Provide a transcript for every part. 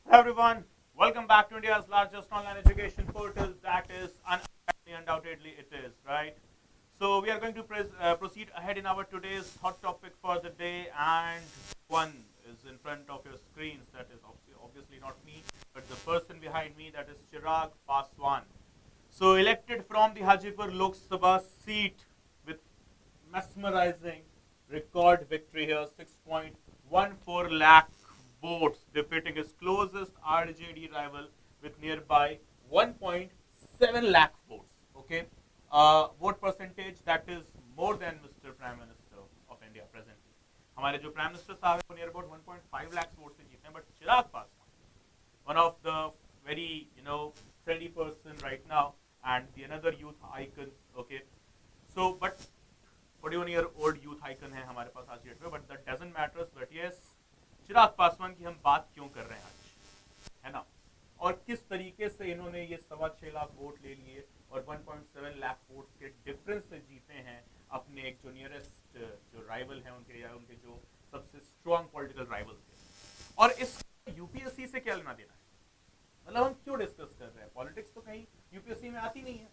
Hello everyone, welcome back to India's largest online education portal, that is undoubtedly it is, right? So we are going to proceed ahead in our today's hot topic for the day, and one is in front of your screens. That is obviously not me, but the person behind me, that is Chirag Paswan. So elected from the Hajipur Lok Sabha seat with mesmerizing record victory here, 6.14 lakh votes, defeating his closest RJD rival with nearby 1.7 lakh votes. Okay, vote percentage that is more than Mr. Prime Minister of India presently. हमारे जो prime minister साहब हैं वो near about 1.5 lakh vote से जीते हैं, but Chirag Paswan, one of the very trendy person right now, and the another youth icon. Okay, so but 41-year-old youth icon है हमारे पास आज डेट में, but that doesn't matters. But yes, Chirag Paswan की हम बात क्यों कर रहे हैं आज, है ना, और किस तरीके से इन्होंने ये 6.25 लाख वोट ले लिए और 1.7 लाख वोट्स के डिफरेंस से जीते हैं अपने एक जो नियरेस्ट जो राइवल है उनके, या उनके जो सबसे स्ट्रॉन्ग पॉलिटिकल राइवल थे. और इस यूपीएससी से क्या लेना देना है, मतलब हम क्यों डिस्कस कर रहे हैं, पॉलिटिक्स तो कहीं यूपीएससी में आती नहीं है,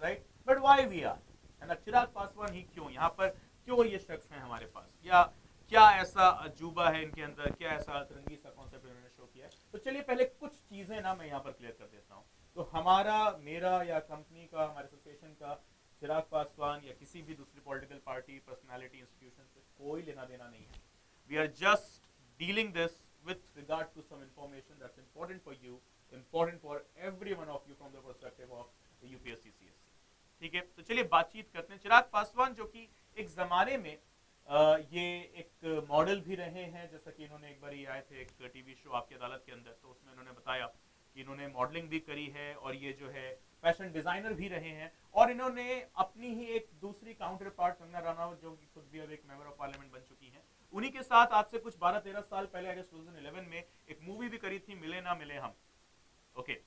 right, but why we are, है ना, चिराग पासवान ही क्यों यहाँ पर, क्यों ये शख्स है हमारे पास, या क्या ऐसा अजूबा है इनके अंदर, क्या ऐसा अतरंगी सा कॉन्सेप्ट इन्होंने शो किया है. तो चलिए पहले कुछ चीजें ना मैं यहाँ पर क्लियर कर देता हूँ. तो हमारा, मेरा या कंपनी का, हमारे एसोसिएशन का चिराग पासवान या किसी भी दूसरी पॉलिटिकल पार्टी, पर्सनालिटी, इंस्टीट्यूशन से कोई लेना देना नहीं है. We are just dealing this with regard to some information that's important for you, important for every one of you from the perspective of the UPSC CSC. ठीक है, तो चलिए बातचीत करते हैं. चिराग पासवान जो कि एक जमाने में ये एक मॉडल भी रहे हैं, जैसा कि इन्होंने एक बार आए थे एक टीवी शो आपकी अदालत के अंदर, तो उसमें इन्होंने बताया कि इन्होंने मॉडलिंग भी करी है और ये जो है फैशन डिजाइनर भी रहे हैं, और इन्होंने अपनी ही एक दूसरी काउंटर पार्ट कंगना रनावत जो कि खुद भी अब एक मेंबर ऑफ पार्लियामेंट बन चुकी हैं, उन्हीं के साथ आज से कुछ 12-13 साल पहले अगस्त 2011 में एक मूवी भी करी थी, मिले ना मिले हम. ओके,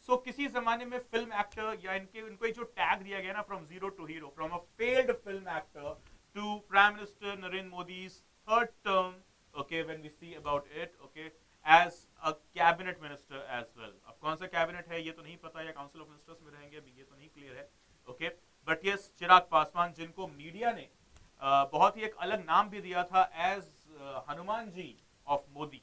सो किसी जमाने में फिल्म एक्टर, या इनको जो टैग दिया गया ना, from zero to hero, from a failed film actor to prime minister Narendra Modi's third term. Okay, when we see about it, okay, as a cabinet minister as well. अब कौन सा कैबिनेट है ये तो नहीं पता, या काउंसिल ऑफ मिनिस्टर्स में रहेंगे अभी, ये तो नहीं क्लियर है. Okay, but yes, Chirag Paswan, जिनको मीडिया ने बहुत ही एक अलग नाम भी दिया था, as Hanuman ji of Modi,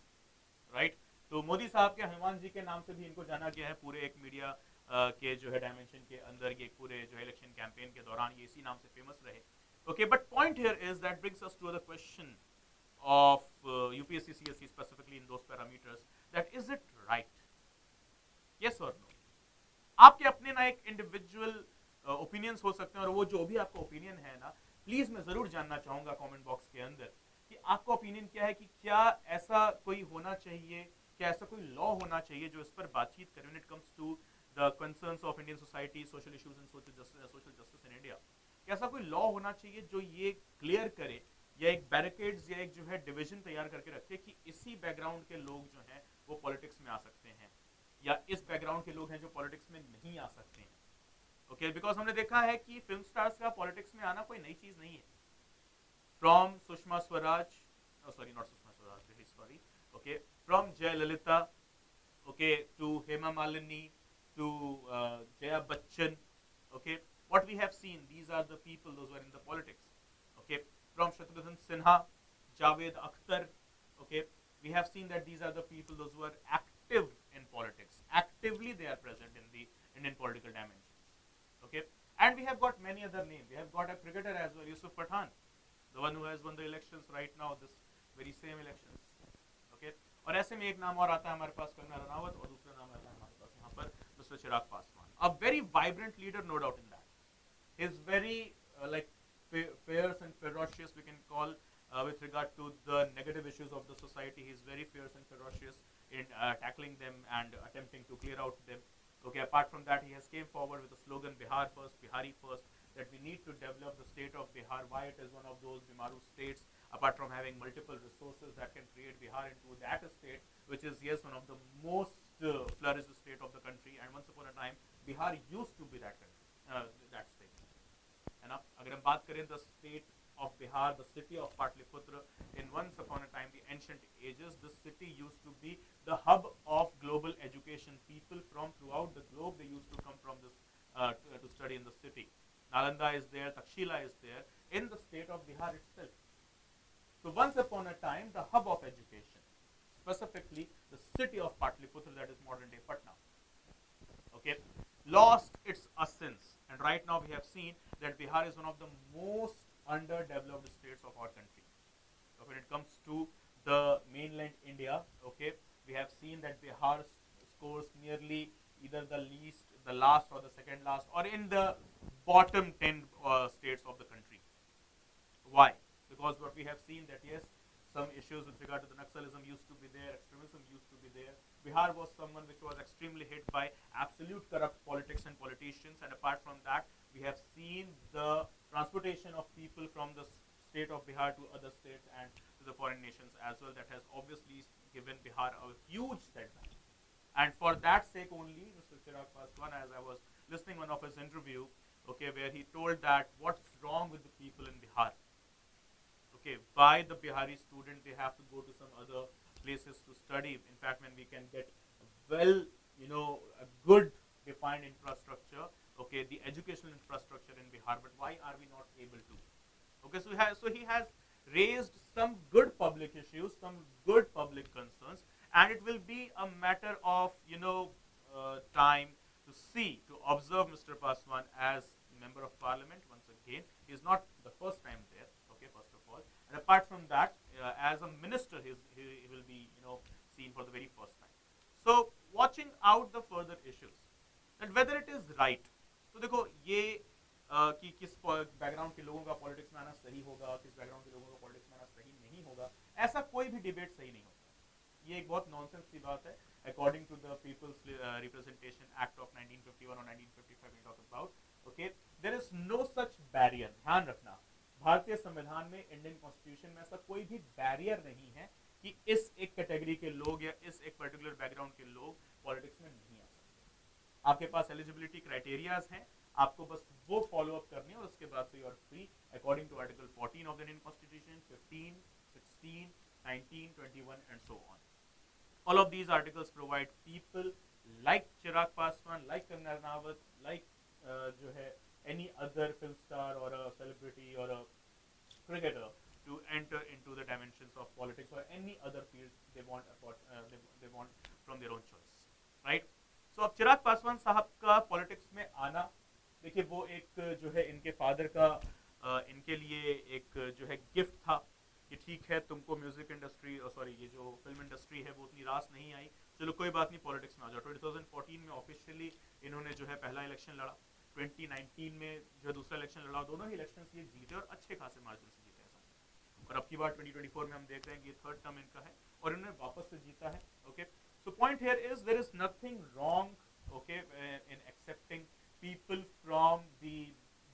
right. तो मोदी साहब के हनुमान जी के नाम से भी इनको जाना गया है पूरे एक मीडिया के जो है डायमेंशन के अंदर, ये पूरे जो है इलेक्शन कैंपेन के दौरान ये इसी नाम से फेमस रहे. Okay, but point here is that brings us to the question of UPSC CSC specifically in those parameters, that is it right, yes or no. आपके अपने ना एक इंडिविजुअल ओपिनियंस हो सकते हैं, और वो जो भी आपका ओपिनियन है ना, प्लीज मैं जरूर जानना चाहूंगा कमेंट बॉक्स के अंदर कि आपका ओपिनियन क्या है, कि क्या ऐसा कोई होना चाहिए, क्या ऐसा कोई लॉ होना चाहिए जो इस पर बातचीत करे, when it comes to the concerns of Indian society, social issues and social justice in India. कैसा कोई लॉ होना चाहिए जो ये क्लियर करे, या एक बैरिकेड्स, या एक जो है डिवीजन तैयार करके रखे कि इसी बैकग्राउंड के लोग जो हैं वो पॉलिटिक्स में आ सकते हैं, या इस बैकग्राउंड के लोग हैं जो पॉलिटिक्स में नहीं आ सकते हैं. ओके, बिकॉज हमने देखा है कि फिल्म स्टार्स का पॉलिटिक्स में आना कोई नई चीज नहीं है. From Sushma Swaraj, sorry not Sushma Swaraj, really sorry, okay, from Jayalalithaa, okay, to Hema Malini, to Jaya Bachchan, okay, what we have seen, these are the people those who are in the politics. Okay, from Shatrughan Sinha, Javed Akhtar, okay, we have seen that these are the people those who are active in politics, actively they are present in the Indian political dimensions. Okay, and we have got many other names. We have got a cricketer as well, Yusuf Pathan, the one who has won the elections right now, this very same elections. Okay, और ऐसे में एक नाम और आता है हमारे पास, कंगना रनावत, और दूसरा नाम आता है हमारे पास यहाँ पर mister Chirag Paswan. A very vibrant leader, no doubt in that. He's very like fierce and ferocious, we can call, with regard to the negative issues of the society. He's very fierce and ferocious in tackling them and attempting to clear out them. Okay, apart from that, he has came forward with the slogan Bihar first, Bihari first, that we need to develop the state of Bihar, why it is one of those Bimaru states, apart from having multiple resources that can create Bihar into that state, which is, yes, one of the most flourished state of the country, and once upon a time Bihar used to be that country, that state, है ना. अगर हम बात करें the state of Bihar, the city of Patliputra, in once upon a time, the ancient ages, this city used to be the hub of global Nalanda is there, Takshila is there, in the state of Bihar itself. So once upon a time, the hub of education, specifically the city of Patliputra, that is modern day Patna, okay, lost its essence. And right now we have seen that Bihar is one of the most underdeveloped states of our country. So when it comes to the mainland India, okay, we have seen that Bihar scores nearly either the least, the last, or the second last, or in the bottom 10 states of the country. Why? Because what we have seen that yes, some issues with regard to the Naxalism used to be there, extremism used to be there. Bihar was someone which was extremely hit by absolute corrupt politics and politicians, and apart from that, we have seen the transportation of people from the state of Bihar to other states and to the foreign nations as well. That has obviously given Bihar a huge setback. And for that sake only, Mr. Chirag Paswan, as I was listening one of his interview, okay, where he told that what's wrong with the people in Bihar. Okay, why the Bihari student, they have to go to some other places to study. In fact, when we can get well, a good defined infrastructure, okay, the educational infrastructure in Bihar, but why are we not able to? Okay, so he has raised some good public issues, some good public concerns, and it will be a matter of time to see, to observe Mr. Paswan as member of parliament once again. He is not the first time there, okay, first of all, and apart from that, as a minister, he will be seen for the very first time. So watching out the further issues, that whether it is right, तो देखो ये कि किस background के लोगों का politics में आना सही होगा, किस बैकग्राउंड के लोगों का पॉलिटिक्स में आना सही नहीं होगा, ऐसा कोई भी डिबेट सही नहीं होता। ये एक बहुत नॉनसेंस की बात है। According to the peoples representation act of 1951 और 1955 we talk about, okay, there is no such barrier. ध्यान रखना, भारतीय संविधान में, इंडियन कॉन्स्टिट्यूशन में ऐसा कोई भी बैरियर नहीं है कि इस एक कैटेगरी के लोग या इस एक पर्टिकुलर बैकग्राउंड के लोग पॉलिटिक्स में नहीं आ सकते। आपके पास एलिजिबिलिटी क्राइटेरियाज हैं, आपको बस वो फॉलो अप करनी है और उसके बाद से you are free according to article 14 of the Indian constitution, 15, 16, 19, 21 and so on. All of these articles provide people like Chirag Paswan, like Kangar Ranaut, like जो है any other film star or a celebrity or a cricketer to enter into the dimensions of politics or any other field they want from their own choice, right? So अब चिराग पासवान साहब का politics में आना, देखिए वो एक जो है इनके फादर का इनके लिए एक जो है गिफ्ट था कि ठीक है तुमको म्यूजिक इंडस्ट्री सॉरी ये जो फिल्म इंडस्ट्री है वो उतनी रास नहीं आई, चलो कोई बात नहीं पॉलिटिक्स में आ जाओ। 2014 में ऑफिशियली इन्होंने जो है पहला इलेक्शन लड़ा, 2019 में जो है दूसरा इलेक्शन लड़ा, दोनों ही इलेक्शन ये जीते और अच्छे खासे मार्जिन से जीते हैं। और अब की बार 2024 में हम देख रहे हैं कि ये थर्ड टर्म इनका है और इन्होंने वापस से जीता है। Okay, so point here is there is nothing wrong okay in accepting people from the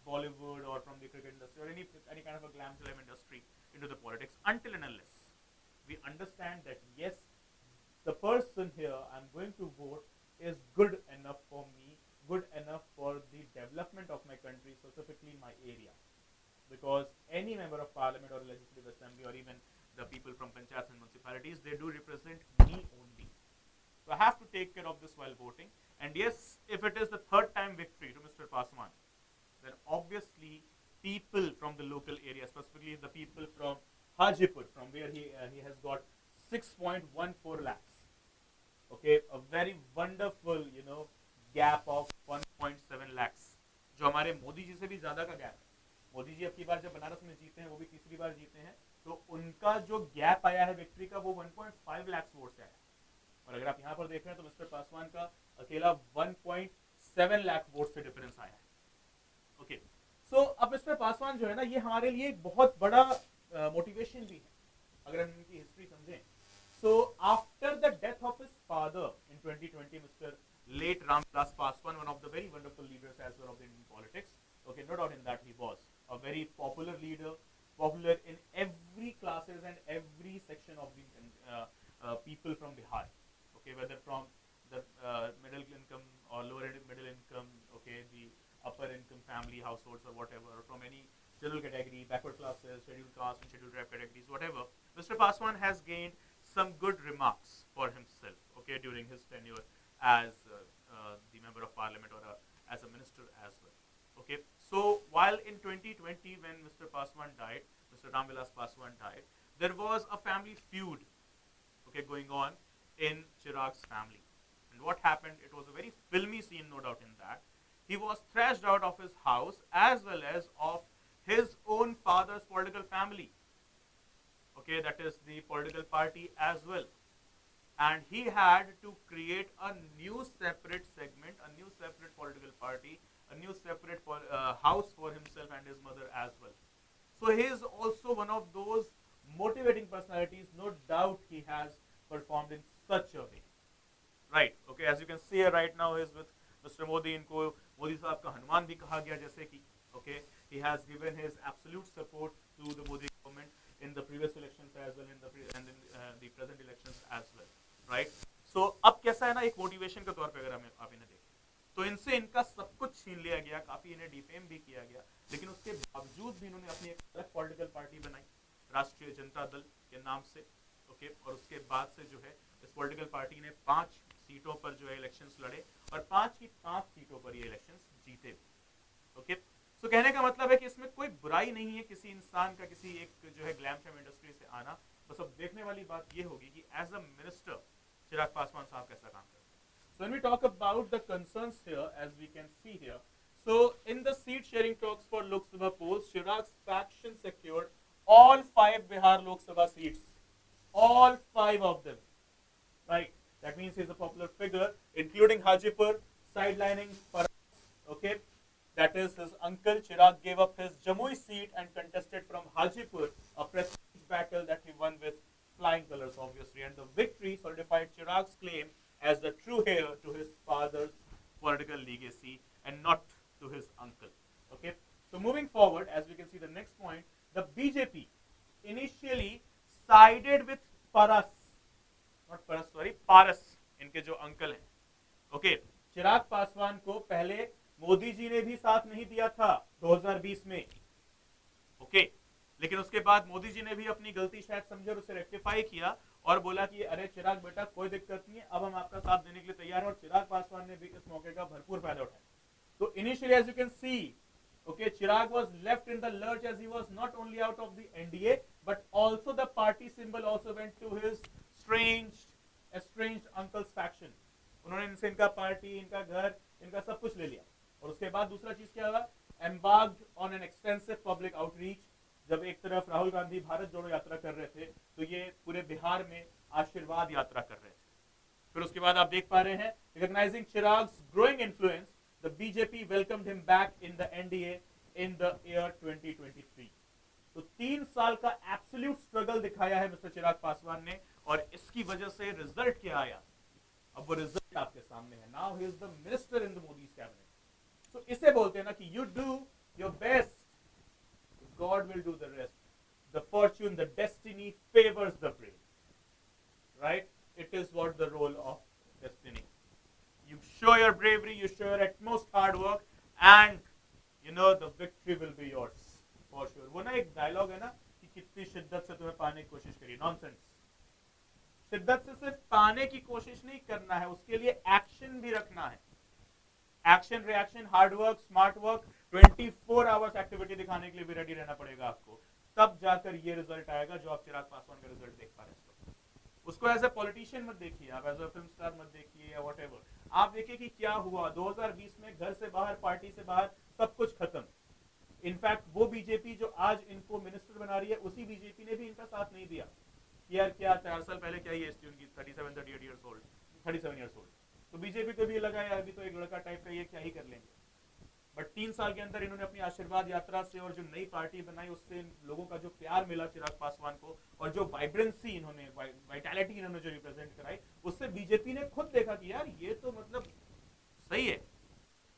Bollywood or from the cricket industry or any kind of a glam industry into the politics, until and unless we understand that yes, the person here I'm going to vote is good enough for me, good enough for the development of my country, specifically my area. Because any member of parliament or legislative assembly or even the people from panchayats and municipalities, they do represent me only. So I have to take care of this while voting. And yes, if it is the third time victory to Mr. Paswan, then obviously people from the local area, specifically the people from Hajipur, from where he has got 6.14 lakhs, okay, a very wonderful gap of 1.7 lakhs, जो हमारे मोदी जी से भी ज्यादा का gap है। मोदी जी अब की बार जब बनारस में जीते हैं, वो भी तीसरी बार जीते हैं, तो उनका जो गैप आया है विक्ट्री का वो 1.5 लाख वोट से आया। और अगर आप यहाँ पर देख रहे हैं तो मिस्टर पासवान का अकेला 1.7 लाख वोट से डिफरेंस आया है। ओके, सो अब मिस्टर पासवान जो है ना, ये हमारे लिए एक बहुत बड़ा मोटिवेशन भी है अगर हम इनकी हिस्ट्री समझें। So after the death of his father in 2020, mister late Ramdas Paswan, one of the very wonderful leaders as well of the Indian politics. Okay, no doubt in that he was a very popular leader, popular in every classes and every section of the people from Bihar. Okay, whether from the middle income or lower middle income, okay, the upper income family households or whatever, or from any general category, backward classes, scheduled caste and scheduled tribe categories, whatever. Mr. Paswan has gained some good remarks for himself, okay, during his tenure as the member of parliament or as a minister as well. Okay, So while in 2020 when Mr. Paswan died, Mr. Ramvilas Paswan died, there was a family feud, okay, going on in Chirag's family. And what happened, it was a very filmy scene, no doubt in that. He was thrashed out of his house as well as of his own father's political family. Okay, that is the political party as well. And he had to create a new separate segment, a new separate political party, a new separate house for himself and his mother as well. So he is also one of those motivating personalities. No doubt he has performed in such a way. Right. Okay. As you can see here right now, he is with Mr. Modi. इनको मोदी साहब का हनुमान भी कहा गया जैसे कि okay, he has given his absolute support to the Modi government in the previous elections as well in the present elections as well. Right. So अब कैसा है ना, एक मोटिवेशन के तौर पे अगर हमें आप इन्हें देखें तो इनसे इनका सब कुछ छीन लिया गया, काफी इन्हें डिफेम भी किया गया, लेकिन उसके बावजूद भी इन्होंने अपनी एक अलग पॉलिटिकल पार्टी बनाई राष्ट्रीय जनता दल के नाम से. ओके, और उसके बाद से जो है इस पॉलिटिकल पार्टी ने 5 सीटों पर जो है इलेक्शंस लड़े और 5 की 5 सीटों पर ये इलेक्शंस जीते. ओके, सो कहने का मतलब है कि इसमें कोई बुराई नहीं है किसी इंसान का किसी एक जो है ग्लैम फैम इंडस्ट्री से आना. बस अब देखने वाली बात ये होगी कि as a minister Chirag Paswan साहब कैसा काम करते हैं. So when we talk about the concerns here, as we can see here, so in the seat sharing talks for Lok Sabha polls, Chirag's faction secured all 5 Bihar Lok Sabha seats, all 5 of them. Right, that means he is a popular figure, including Hajipur, sidelining Paras. Okay, that is his uncle. Chirag gave up his Jamui seat and contested from Hajipur, a prestige battle that he won with flying colors, obviously, and the victory solidified Chirag's claim as the true heir to his father's political legacy and not to his uncle. Okay, so moving forward, as we can see the next point, the BJP initially sided with Paras, not Paras, sorry, Paras, इनके जो uncle हैं. Okay, Chirag Paswan को पहले मोदी जी ने भी साथ नहीं दिया था 2020 में. ओके, लेकिन उसके बाद मोदी जी ने भी अपनी गलती शायद समझे और उसे रेक्टिफाई किया और बोला कि अरे चिराग बेटा कोई दिक्कत नहीं है, अब हम आपका साथ देने के लिए तैयार हैं. और चिराग पासवान ने भी इस मौके का भरपूर फायदा उठाया. तो initially as you can see, okay, Chirag was left in the lurch as he was not only out of the NDA but also the party symbol also went to his estranged uncle's faction. उन्होंने इनसे इनका party, इनका घर, इनका सब कुछ ले लिया. और उसके बाद दूसरा चीज क्या हुआ, embarked on an extensive public outreach. जब एक तरफ राहुल गांधी भारत जोड़ो यात्रा कर रहे थे तो ये पूरे बिहार में आशीर्वाद यात्रा कर रहे थे. फिर उसके बाद आप देख पा रहे हैं, recognizing Chirag's growing influence, the BJP welcomed him back in the NDA in the year 2023. तो 3 साल का एब्सोल्यूट स्ट्रगल दिखाया है मिस्टर चिराग पासवान ने और इसकी वजह से रिजल्ट क्या आया, अब वो रिजल्ट आपके सामने है. Now he is the minister in the Modi's cabinet. So इसे बोलते हैं ना कि you do your best, God will do the rest. The fortune, the destiny favours the brave. Right, it is what the role of destiny. You show your bravery, you show your utmost hard work, and you know the victory will be yours for sure. वो ना एक dialogue है ना कि कितनी शिद्दत से तुम्हें पाने की कोशिश करिए. नॉनसेंस. शिद्दत से सिर्फ पाने की कोशिश नहीं करना है, उसके लिए एक्शन भी रखना है. Action, reaction, hard work, smart work, 24 hours activity दिखाने के लिए भी रेडी रहना पड़ेगा आपको. तब जाकर ये रिजल्ट आएगा जो आप चिराग पासवान का रिजल्ट देख पा रहे हैं. उसको एज ए पॉलिटिशियन मत देखिए, आप एज ए फिल्म स्टार मत देखिए या वॉट एवर. आप देखिए कि क्या हुआ 2020 में. घर से बाहर, पार्टी से बाहर, सब कुछ खत्म. इनफैक्ट वो बीजेपी जो आज इनको मिनिस्टर बना रही है, उसी बीजेपी ने भी इनका साथ नहीं दिया. यार क्या 4 साल पहले क्या ही एज थी उनकी, 37-38 ईयर्स ओल्ड, 37 ईयर्स ओल्ड. तो बीजेपी को भी लगा यार अभी तो एक लड़का टाइप का ये क्या ही कर लेंगे. बट 3 साल के अंदर इन्होंने अपनी आशीर्वाद यात्रा से और जो नई पार्टी बनाई उससे लोगों का जो प्यार मिला चिराग पासवान को और जो वाइब्रेंसी इन्होंने, वाइटैलिटी इन्होंने जो रिप्रेजेंट कराई, उससे बीजेपी ने खुद देखा कि यार ये तो मतलब सही है.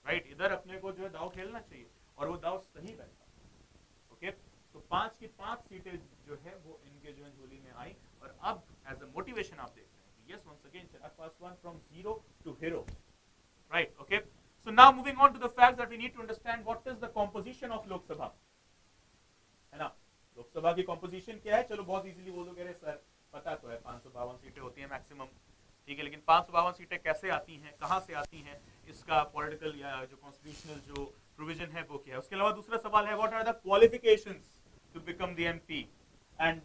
राइट, इधर अपने को जो है दाव खेलना चाहिए और वो दाव सही बैठा. ओके, सो 5 की 5 सीटें जो है वो इनके जो है झोली में आई. और अब एज अ मोटिवेशन आप देख रहे हैं कि yes, once again Chirag Paswan from zero to hero. Right, okay. So now moving on to the fact that we need to understand what is the composition of Lok Sabha. है ना, लोक सभा की composition क्या है. चलो बहुत इजीली बोल दो, कह रहे सर पता तो है 552 सीटें होती हैं मैक्सिमम, ठीक है, लेकिन 552 सीटें कैसे आती हैं, कहाँ से आती हैं, इसका पॉलिटिकल या जो कॉन्स्टिट्यूशनल जो प्रोविजन है वो क्या है। उसके अलावा दूसरा सवाल है what are the qualifications to become the MP and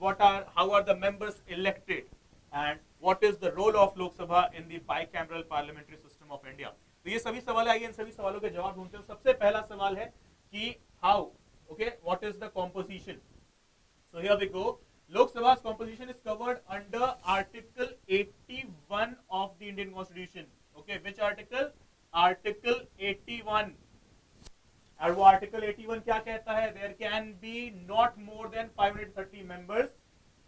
how are the members elected and what is the role of Lok Sabha in the bicameral parliamentary system of India. तो ये सभी सवाल आइए इन सभी सवालों के जवाब ढूंढते हैं। सबसे पहला सवाल है कि how what is the composition. So here we go. Lok Sabha's composition is covered under Article 81 of the Indian Constitution. Okay, which article? Article 81. और वो Article 81 क्या कहता है? There can be not more than 530 members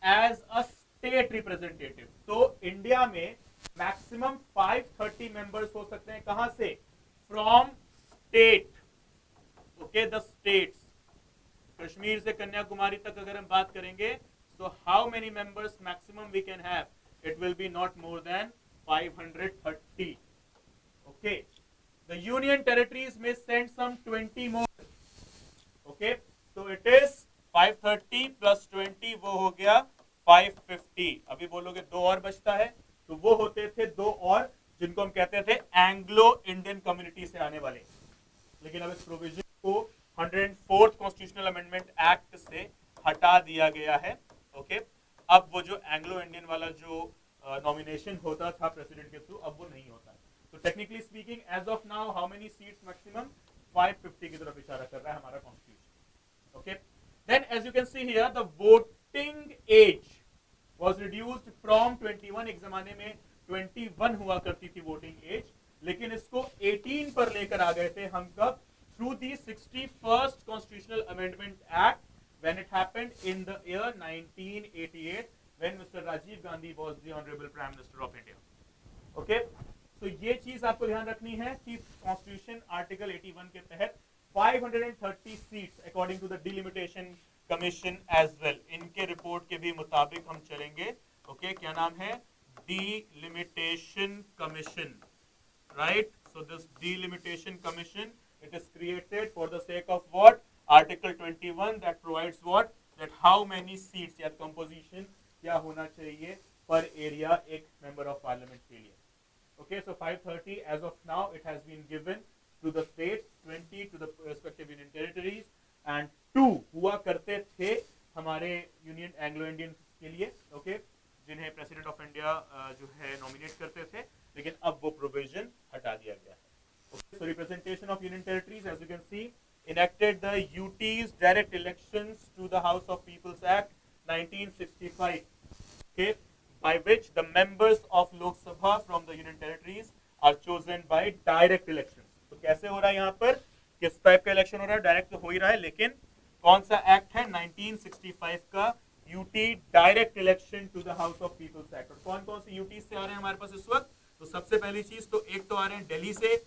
as a state representative. तो India में maximum 530 members हो सकते हैं। कहां से? From state. Okay, the states. Kashmir से कन्याकुमारी तक अगर हम बात करेंगे, so how many members maximum we can have? It will be not more than 530. Okay, the union territories may send some 20 more. Okay, so it is 530 plus 20, वो हो गया 550. अभी बोलोगे दो और बचता है, तो वो होते थे दो और जिनको हम कहते थे एंग्लो इंडियन कम्युनिटी से आने वाले। लेकिन अब इस प्रोविजन को 104th कॉन्स्टिट्यूशनल अमेंडमेंट एक्ट से हटा दिया गया है। ओके, अब वो जो एंग्लो इंडियन वाला जो नॉमिनेशन होता था प्रेसिडेंट के थ्रू, अब वो नहीं होता है। तो technically speaking as of now how many seats maximum? 550 की तरफ इशारा कर रहा है हमारा constitution. Okay, then as you can see here the voting age was reduced from 21। एक जमाने में 21 हुआ करती थी वोटिंग एज, लेकिन इसको 18 पर लेकर आ गए थे हम कब? Through the 61st constitutional amendment act when it happened in the year 1988 when Mr. Rajiv Gandhi was the honorable prime minister of India. Okay, so ये चीज आपको ध्यान रखनी है कि कॉन्स्टिट्यूशन आर्टिकल 81 के तहत 530 seats according to the delimitation commission as well, इनके रिपोर्ट के भी मुताबिक हम चलेंगे। ओके, क्या नाम है? Delimitation commission, right? So this delimitation commission, it is created for the sake of what? Article 21 that provides what? That how many seats या composition क्या होना चाहिए per area एक member of parliament के लिए। Okay, so 530 as of now it has been given to the states, 20 to the respective union territories and 2 हुआ करते थे हमारे यूनियन एंग्लो इंडियन के लिए। ओके, जिन्हें प्रेसिडेंट ऑफ इंडिया जो है नॉमिनेट करते थे, लेकिन अब वो प्रोविजन हटा दिया गया है। Okay, so representation of union territories, as you can see, enacted the UT's direct elections to the House of People's Act 1965, okay, by which the members of Lok Sabha from the union territories are chosen by direct elections. तो कैसे हो रहा है यहाँ पर? किस type का election हो रहा है? डायरेक्ट तो हो ही रहा है, लेकिन कौन सा एक्ट है? 1965 का UT direct election to the house of peoples act. और कौन कौन से UT से आ रहे हैं हमारे पास इस वक्त? तो सबसे पहली चीज तो एक तो आ रहे हैं दिल्ली से,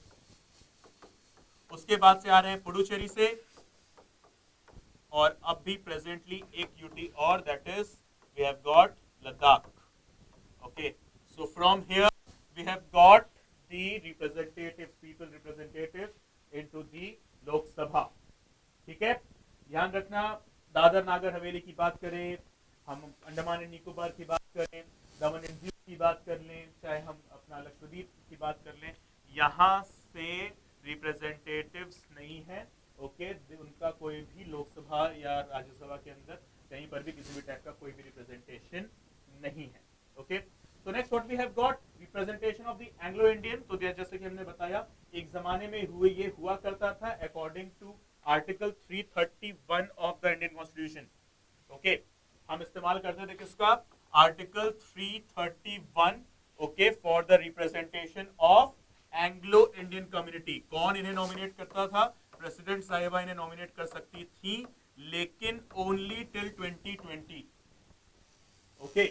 उसके बाद से आ रहे हैं पुडुचेरी से, और अब भी प्रेजेंटली एक यूटी और, that is we have got Ladakh. Okay, so from here we have got the representatives, people representatives into the Lok Sabha. ठीक है, ध्यान रखना, दादर नागर हवेली की बात करें, हम अंडमान एंड निकोबार की बात करें, दमन एंड दीव की बात कर लें, चाहे हम अपना लक्षद्वीप की बात कर लें, यहाँ से रिप्रेजेंटेटिव्स नहीं है। ओके, उनका कोई भी लोकसभा या राज्यसभा के अंदर कहीं पर भी किसी भी टाइप का कोई भी रिप्रेजेंटेशन नहीं है। Okay, so next what we have got? Representation of the Anglo Indian. तो जैसे कि हमने बताया, एक जमाने में ये हुआ करता था according to article 331 of the Indian constitution. Okay, हम इस्तेमाल करते थे किसका? Article 331, okay, for the representation of Anglo Indian community. कौन इन्हें नॉमिनेट करता था? प्रेसिडेंट साहिबा इन्हें नॉमिनेट कर सकती थी, लेकिन ओनली टिल 2020। ओके,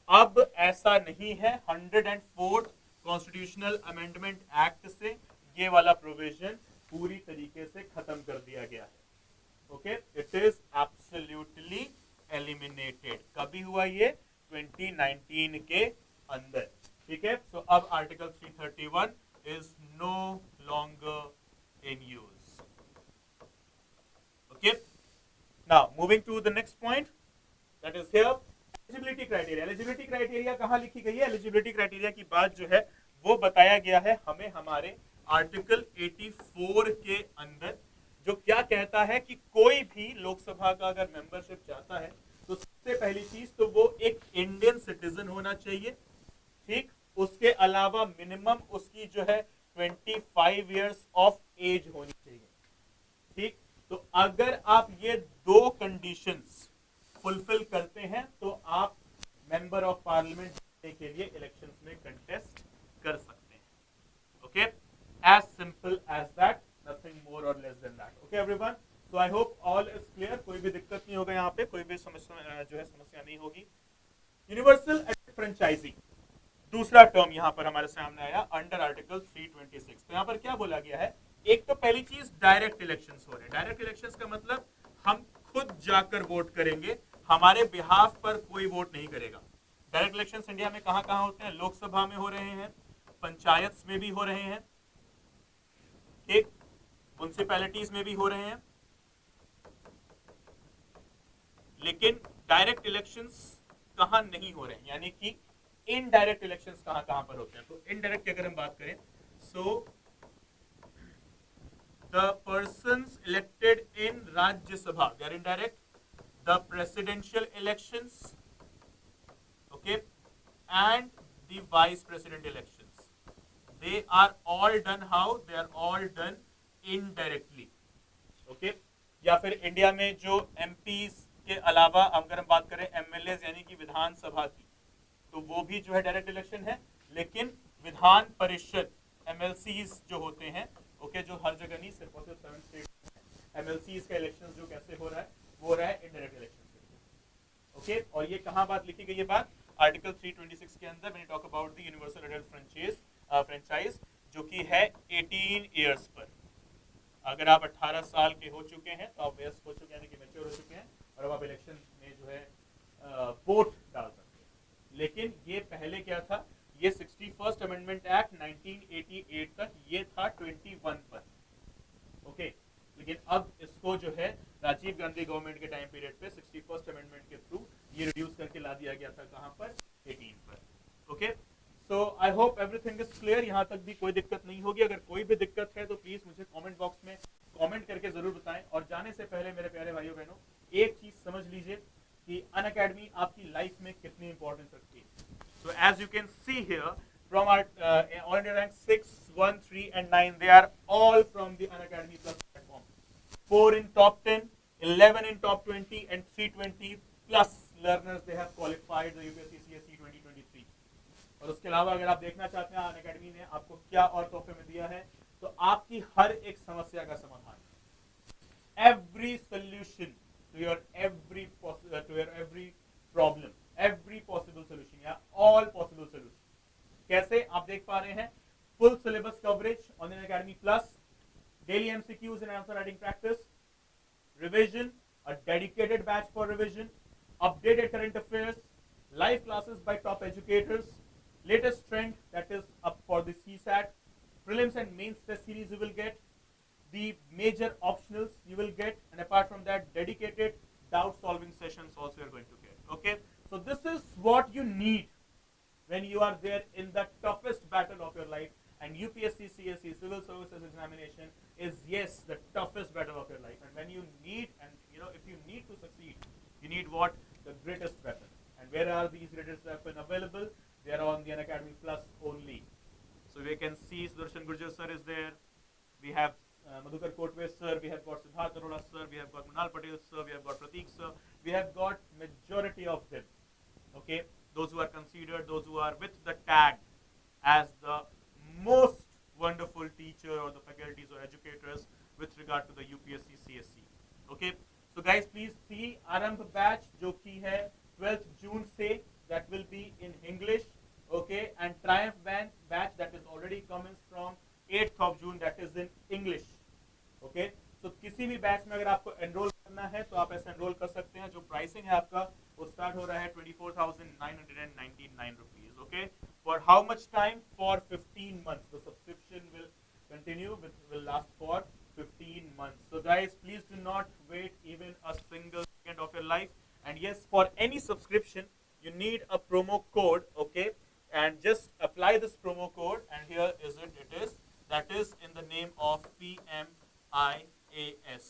अब ऐसा नहीं है। 104th कॉन्स्टिट्यूशनल अमेंडमेंट एक्ट से ये वाला प्रोविजन पूरी तरीके से खत्म कर दिया गया है। Okay, it is absolutely eliminated. कभी हुआ ये? 2019 के अंदर। ठीक है, सो अब article 331 is no longer in use. Okay, now moving to the next point, that is here eligibility criteria. Eligibility criteria कहाँ लिखी गई है? Eligibility criteria की बात जो है वो बताया गया है हमें हमारे आर्टिकल 84 के अंदर, जो क्या कहता है कि कोई भी लोकसभा का अगर मेंबरशिप चाहता है तो सबसे पहली चीज तो वो एक इंडियन सिटीजन होना चाहिए, ठीक। उसके अलावा मिनिमम उसकी जो है 25 इयर्स ऑफ एज होनी चाहिए, ठीक। तो अगर आप ये दो कंडीशंस फुलफिल करते हैं तो आप मेंबर ऑफ पार्लियामेंट बनने के लिए इलेक्शंस में कंटेस्ट कर सकते हैं। Okay, as simple as that, nothing more और less than that. Okay everyone, so I hope all is clear, कोई भी दिक्कत नहीं होगा, यहाँ पे कोई भी समस्या नहीं होगी। यूनिवर्सल फ्रेंचाइजी दूसरा टर्म यहां पर हमारे सामने आया अंडर आर्टिकल 326। तो यहां पर क्या बोला गया है, एक तो पहली चीज डायरेक्ट इलेक्शंस हो रहे हैं। डायरेक्ट इलेक्शंस का मतलब हम खुद जाकर वोट करेंगे, हमारे बिहाफ पर कोई वोट नहीं करेगा। डायरेक्ट इलेक्शंस इंडिया में कहां कहां होते हैं? लोकसभा में हो रहे हैं, पंचायत में भी हो रहे हैं, ठीक, म्युनिसिपैलिटीज में भी हो रहे हैं। लेकिन डायरेक्ट इलेक्शंस कहां नहीं हो रहे हैं, यानी कि इनडायरेक्ट इलेक्शंस कहां कहां पर होते हैं? तो इनडायरेक्ट की अगर हम बात करें, so the persons elected in Rajya Sabha, they are indirect. The presidential elections, okay, and the vice president elections, they are all done how? They are all done indirectly. Okay, या फिर इंडिया में जो एमपीज के अलावा अगर हम बात करें एमएलए यानी कि विधानसभा की, तो वो भी जो है डायरेक्ट इलेक्शन है। लेकिन विधान परिषद एमएलसीज जो होते हैं, ओके, जो हर जगह नहीं, सिर्फ और सिर्फ 7 स्टेट एमएलसीज का इलेक्शन जो कैसे हो रहा है, वो हो रहा है इनडायरेक्ट इलेक्शन के थ्रू। ओके, और ये कहां बात लिखी गई है? बात आर्टिकल 326 के अंदर, when you talk about the universal adult franchise, जो कि है 18 इयर्स पर। अगर आप 18 साल के हो चुके हैं तो आप वयस्क हो चुके हैं, यानी कि मैच्योर हो चुके हैं, और अब आप इलेक्शन में जो है वोट डाल सकते हैं। लेकिन ये पहले क्या था, ये 61st अमेंडमेंट एक्ट 1988 तक ये था 21 पर। ओके, लेकिन अब इसको जो है राजीव गांधी गवर्नमेंट के टाइम पीरियड पे 61st अमेंडमेंट के थ्रू ये रिड्यूस करके ला दिया गया था, कहां पर? 18 पर। Okay, so I hope everything is clear, यहां तक भी कोई दिक्कत नहीं होगी। अगर कोई भी दिक्कत है तो प्लीज मुझे कमेंट बॉक्स में कमेंट करके जरूर बताएं। और जाने से पहले मेरे प्यारे भाइयों बहनों, एक चीज समझ लीजिए कि अनअकैडमी आपकी लाइफ में कितनी इंपॉर्टेंस रखती है। So as you can see here, from our all India rank 6, 1, 3 and 9, they are all from the Unacademy Plus platform. 4 in top 10, 11 in top 20 and 320 plus learners they have qualified the UPSC CSE 2023. और उसके अलावा अगर आप देखना चाहते हैं Unacademy ने आपको क्या और तोहफे में दिया है, तो आपकी हर एक समस्या का समाधान, every solution to your every problem, every possible solution या all possible solutions। कैसे? आप देख पा रहे हैं, full syllabus coverage on Unacademy Plus, daily MCQs and answer writing practice, revision, a dedicated batch for revision, updated current affairs, live classes by top educators, latest trend that is up for the CSAT, prelims and mains test series you will get, the major optionals you will get, and apart from that, dedicated doubt solving sessions also you are going to get. Okay, so this is what you need when you are there in the toughest battle of your life, and UPSC CSE Civil Services Examination is, yes, the toughest battle of your life. And when you need, and if you need to succeed, you need what? The greatest weapon. And where are these greatest weapon available? They are on the Unacademy Plus only. So we can see Sudarshan Gurjar sir is there. We have Madhukar Kotwe sir, we have got Siddharth Arora sir, we have got Munal Patel sir, we have got Prateek sir, we have got majority of them. Okay, those who are considered, those who are with the tag as the most wonderful teacher or the faculties or educators with regard to the UPSC CSE. Okay, so guys, please see Arambh batch जो की है 12th June से, that will be in English. Okay, and Triumph batch that is already commenced from 8th of June, that is in English. Okay, so किसी भी batch में अगर आपको enrol करना है तो आप ऐसे एनरोल कर सकते हैं। जो प्राइसिंग है आपका वो स्टार्ट हो रहा है 24,999 rupees. Okay, for how much time? For 15 months. The subscription will continue, will last for 15 months. So guys, please do not wait even a single second of your life. And yes, for any subscription you need a promo code. Okay, and just apply this promo code, and here is it. It is, that is in the name of PMIAS.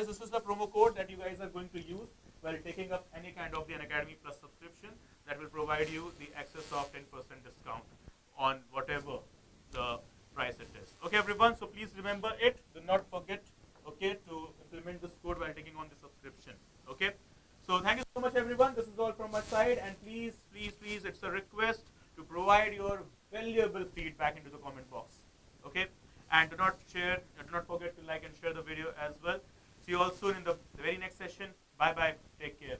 guys, this is the promo code that you guys are going to use while taking up any kind of the Unacademy Plus subscription that will provide you the access of 10% discount on whatever the price it is. Okay, everyone. So please remember it. Do not forget. Okay, to implement this code while taking on the subscription. Okay. So thank you so much, everyone. This is all from my side, and please, please, please, it's a request to provide your valuable feedback into the comment box. Okay, and do not forget to like and share the video as well. See you all soon in the very next session. Bye bye. Take care.